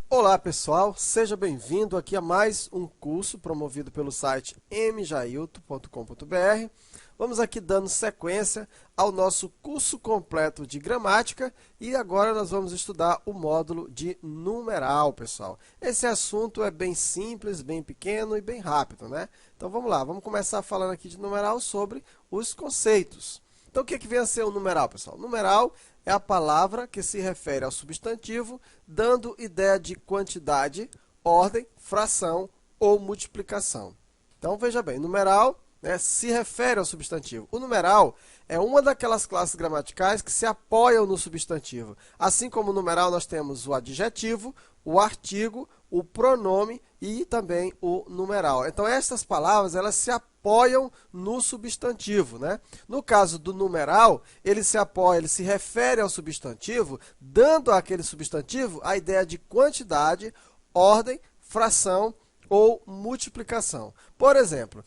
Olá pessoal, seja bem-vindo aqui a mais um curso promovido pelo site mjailton.com.br. Vamos aqui dando sequência ao nosso curso completo de gramática e agora nós vamos estudar o módulo de numeral, pessoal. Esse assunto é bem simples, bem pequeno e bem rápido, né? Então vamos lá, vamos começar falando aqui de numeral sobre os conceitos. Então o que vem a ser o numeral, pessoal? Numeral é a palavra que se refere ao substantivo, dando ideia de quantidade, ordem, fração ou multiplicação. Então, veja bem, numeral, né, se refere ao substantivo. O numeral é uma daquelas classes gramaticais que se apoiam no substantivo. Assim como o numeral, nós temos o adjetivo, o artigo, o pronome e também o numeral. Então, essas palavras, elas se apoiam no substantivo, né? No caso do numeral, ele se apoia, ele se refere ao substantivo, dando àquele substantivo a ideia de quantidade, ordem, fração ou multiplicação. Por exemplo,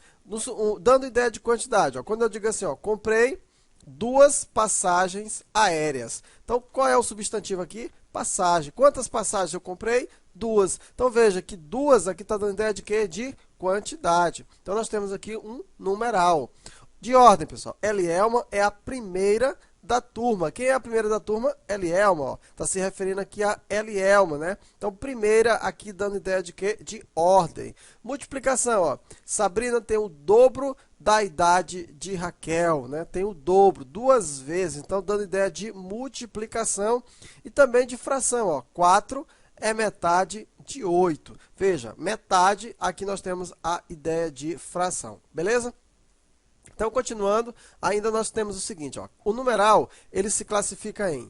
dando ideia de quantidade, ó, quando eu digo assim, ó, comprei 2 passagens aéreas. Então, qual é o substantivo aqui? Passagem. Quantas passagens eu comprei? 2. Então, veja que 2 aqui está dando ideia de quê? De quantidade. Então, nós temos aqui um numeral. De ordem, pessoal. Elielma é a primeira da turma. Quem é a primeira da turma? Elielma. Está se referindo aqui a Elielma, né? Então, primeira aqui dando ideia de quê? De ordem. Multiplicação, ó. Sabrina tem o dobro da idade de Raquel, né? Tem o dobro, 2 vezes. Então, dando ideia de multiplicação e também de fração, ó. 4 é metade de 8. Veja, metade, aqui nós temos a ideia de fração. Beleza? Então, continuando, ainda nós temos o seguinte, ó, o numeral, ele se classifica em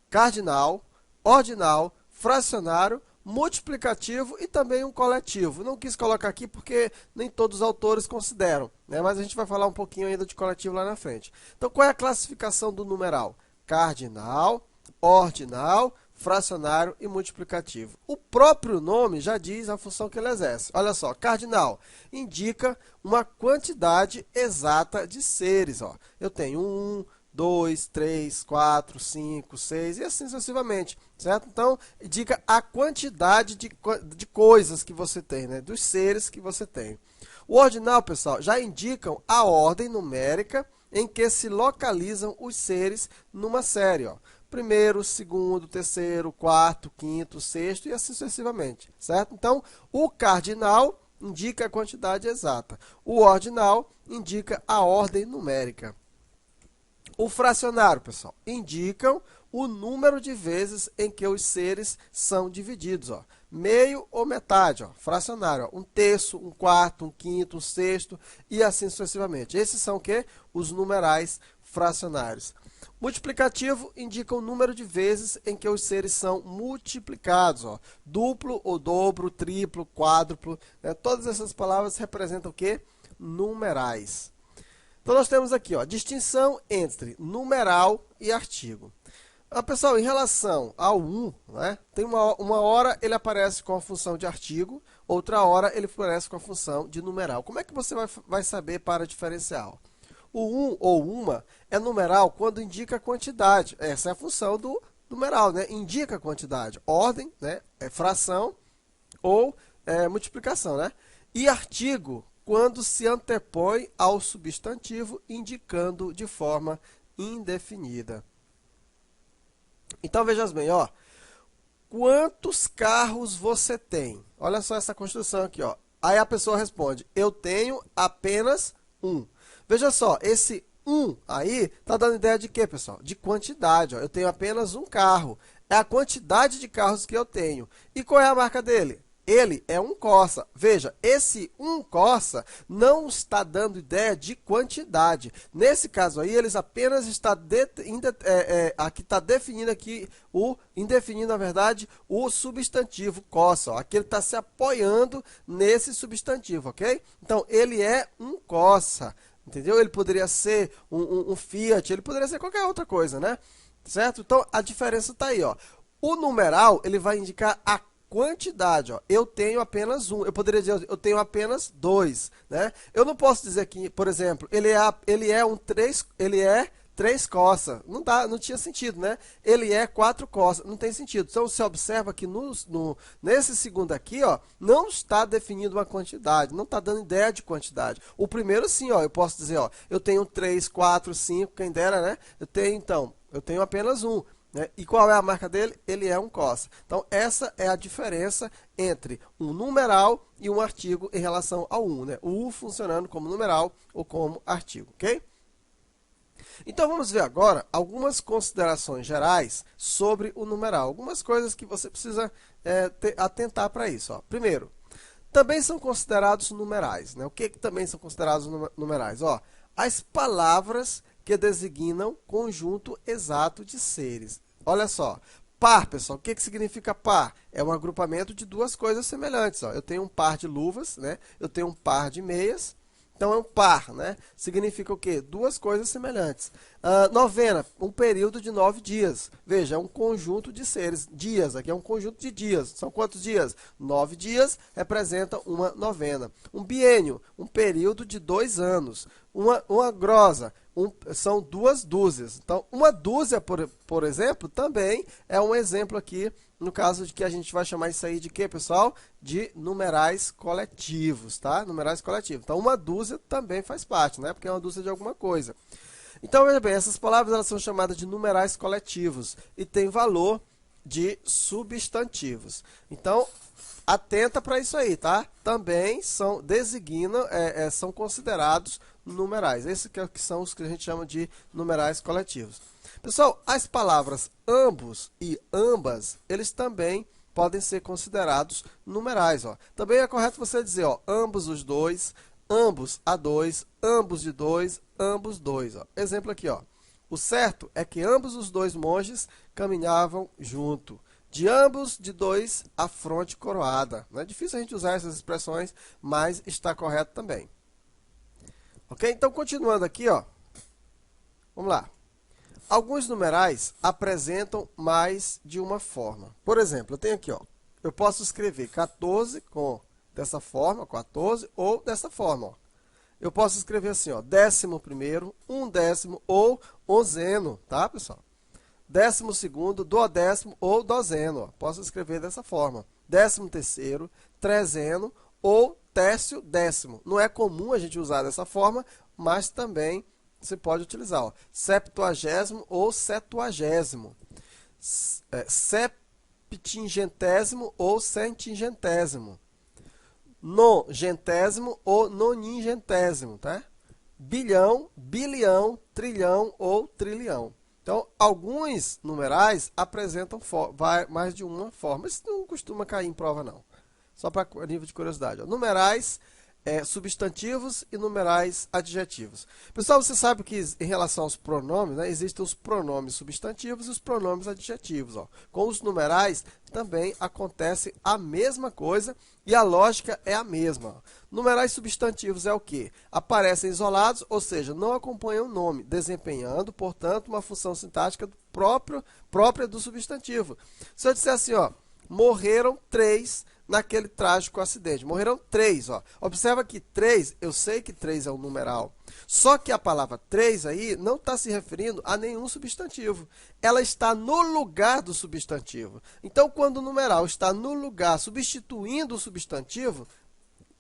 cardinal, ordinal, fracionário, multiplicativo e também um coletivo. Não quis colocar aqui porque nem todos os autores consideram, né? Mas a gente vai falar um pouquinho ainda de coletivo lá na frente. Então, qual é a classificação do numeral? Cardinal, ordinal, fracionário e multiplicativo. O próprio nome já diz a função que ele exerce. Olha só, cardinal indica uma quantidade exata de seres. Ó. Eu tenho 1, 2, 3, 4, 5, 6 e assim sucessivamente, certo? Então, indica a quantidade de coisas que você tem, né? Dos seres que você tem. O ordinal, pessoal, já indicam a ordem numérica em que se localizam os seres numa série, ó. Primeiro, segundo, terceiro, quarto, quinto, sexto e assim sucessivamente, certo? Então, o cardinal indica a quantidade exata. O ordinal indica a ordem numérica. O fracionário, pessoal, indicam o número de vezes em que os seres são divididos, ó. Meio ou metade, ó, fracionário, ó, 1/3, 1/4, 1/5, 1/6 e assim sucessivamente. Esses são o quê? Os numerais fracionários. Multiplicativo indica o número de vezes em que os seres são multiplicados. Ó. Duplo ou dobro, triplo, quádruplo. Né? Todas essas palavras representam o quê? Numerais. Então, nós temos aqui ó, distinção entre numeral e artigo. Pessoal, em relação ao 1, né, tem uma hora ele aparece com a função de artigo, outra hora ele aparece com a função de numeral. Como é que você vai saber para diferenciar? O 1 ou uma é numeral quando indica quantidade. Essa é a função do numeral, né? Indica quantidade. Ordem, né? É fração ou multiplicação, né? E artigo, quando se antepõe ao substantivo, indicando de forma indefinida. Então, veja bem, ó. Quantos carros você tem? Olha só essa construção aqui, ó. Aí a pessoa responde, eu tenho apenas um. Veja só, esse 1 aí está dando ideia de quê, pessoal? De quantidade. Ó. Eu tenho apenas um carro. É a quantidade de carros que eu tenho. E qual é a marca dele? Ele é um Corsa. Veja, esse um Corsa não está dando ideia de quantidade. Nesse caso aí, eles apenas aqui está definindo aqui indefinindo, na verdade, o substantivo Corsa. Ó. Aqui ele está se apoiando nesse substantivo, ok? Então, ele é um Corsa. Entendeu? Ele poderia ser um Fiat, ele poderia ser qualquer outra coisa, né? Certo? Então, a diferença está aí, ó. O numeral, ele vai indicar a quantidade, ó. Eu tenho apenas um. Eu poderia dizer, eu tenho apenas 2, né? Eu não posso dizer que, por exemplo, ele é 3 coça. Não tinha sentido, né? Ele é 4 coça. Não tem sentido. Então, você observa que nesse segundo aqui, ó, não está definindo uma quantidade, não está dando ideia de quantidade. O primeiro, sim, ó, eu posso dizer, ó, eu tenho 3, 4, 5, quem dera, né? Eu tenho apenas um. Né? E qual é a marca dele? Ele é um coça. Então, essa é a diferença entre um numeral e um artigo em relação ao um, né? O U funcionando como numeral ou como artigo, ok? Então, vamos ver agora algumas considerações gerais sobre o numeral. Algumas coisas que você precisa atentar para isso. Ó. Primeiro, também são considerados numerais. Né? O que também são considerados numerais? Ó, as palavras que designam conjunto exato de seres. Olha só, par, pessoal, o que significa par? É um agrupamento de duas coisas semelhantes. Ó. Eu tenho um par de luvas, né? Eu tenho um par de meias. Então, é um par, né? Significa o quê? Duas coisas semelhantes. Novena, um período de 9 dias. Veja, é um conjunto de seres. Dias, aqui é um conjunto de dias. São quantos dias? 9 dias representa uma novena. Um biênio, um período de 2 anos. Uma grosa, são 2 dúzias. Então, uma dúzia, por exemplo, também é um exemplo aqui, no caso de que a gente vai chamar isso aí de quê, pessoal? De numerais coletivos, tá? Numerais coletivos. Então, uma dúzia também faz parte, né? Porque é uma dúzia de alguma coisa. Então, veja bem, essas palavras elas são chamadas de numerais coletivos e têm valor de substantivos. Então, atenta para isso aí, tá? Também são considerados numerais. Esses que são os que a gente chama de numerais coletivos. Pessoal, as palavras ambos e ambas, eles também podem ser considerados numerais. Ó. Também é correto você dizer, ó, ambos os dois, ambos a dois, ambos de dois, ambos dois. Ó. Exemplo aqui, ó. O certo é que ambos os dois monges caminhavam junto. De ambos de dois a fronte coroada. Não é difícil a gente usar essas expressões, mas está correto também. Ok? Então, continuando aqui, ó. Vamos lá. Alguns numerais apresentam mais de uma forma. Por exemplo, eu tenho aqui, ó. Eu posso escrever 14 dessa forma, 14, ou dessa forma, ó. Eu posso escrever assim, ó, 11º, 1/10 ou onzeno, tá, pessoal? 12º, duodécimo ou dozeno, ó. Posso escrever dessa forma. 13º, trezeno ou tércio décimo. Não é comum a gente usar dessa forma, mas também você pode utilizar, ó. Septuagésimo ou setuagésimo. Septingentésimo ou centingentésimo. Nongentésimo ou noningentésimo, tá? Bilhão, bilhão, trilhão ou trilhão. Então, alguns numerais apresentam mais de uma forma. Isso não costuma cair em prova, não. Só para nível de curiosidade. Ó. Numerais substantivos e numerais adjetivos. Pessoal, você sabe que em relação aos pronomes, né, existem os pronomes substantivos e os pronomes adjetivos. Ó. Com os numerais também acontece a mesma coisa e a lógica é a mesma. Ó. Numerais substantivos é o quê? Aparecem isolados, ou seja, não acompanham o nome, desempenhando, portanto, uma função sintática própria do substantivo. Se eu disser assim, ó, morreram 3 naquele trágico acidente. Morreram 3, ó. Observa que 3, eu sei que 3 é um numeral. Só que a palavra 3 aí não está se referindo a nenhum substantivo. Ela está no lugar do substantivo. Então, quando o numeral está no lugar, substituindo o substantivo,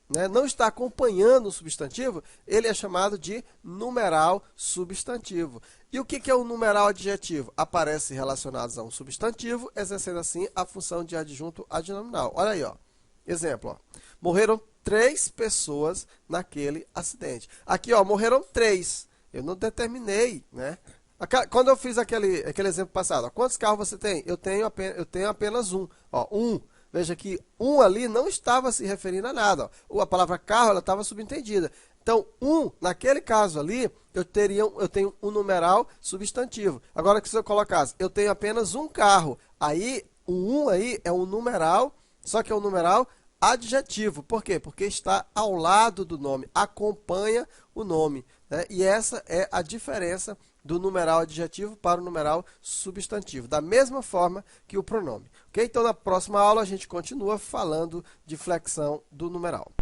né, não está acompanhando o substantivo, ele é chamado de numeral substantivo. E o que é um numeral adjetivo? Aparece relacionados a um substantivo, exercendo assim a função de adjunto adnominal. Olha aí, ó. Exemplo, ó. Morreram 3 pessoas naquele acidente. Aqui, ó, morreram 3. Eu não determinei, né? Quando eu fiz aquele exemplo passado, ó, quantos carros você tem? Eu tenho apenas um. Ó, um. Veja que um ali não estava se referindo a nada. Ó. A palavra carro ela estava subentendida. Então, naquele caso ali, eu tenho um numeral substantivo. Agora que se eu colocasse, eu tenho apenas um carro, aí o aí é um numeral, só que é um numeral adjetivo. Por quê? Porque está ao lado do nome, acompanha o nome. Né? E essa é a diferença do numeral adjetivo para o numeral substantivo, da mesma forma que o pronome. Okay? Então, na próxima aula, a gente continua falando de flexão do numeral.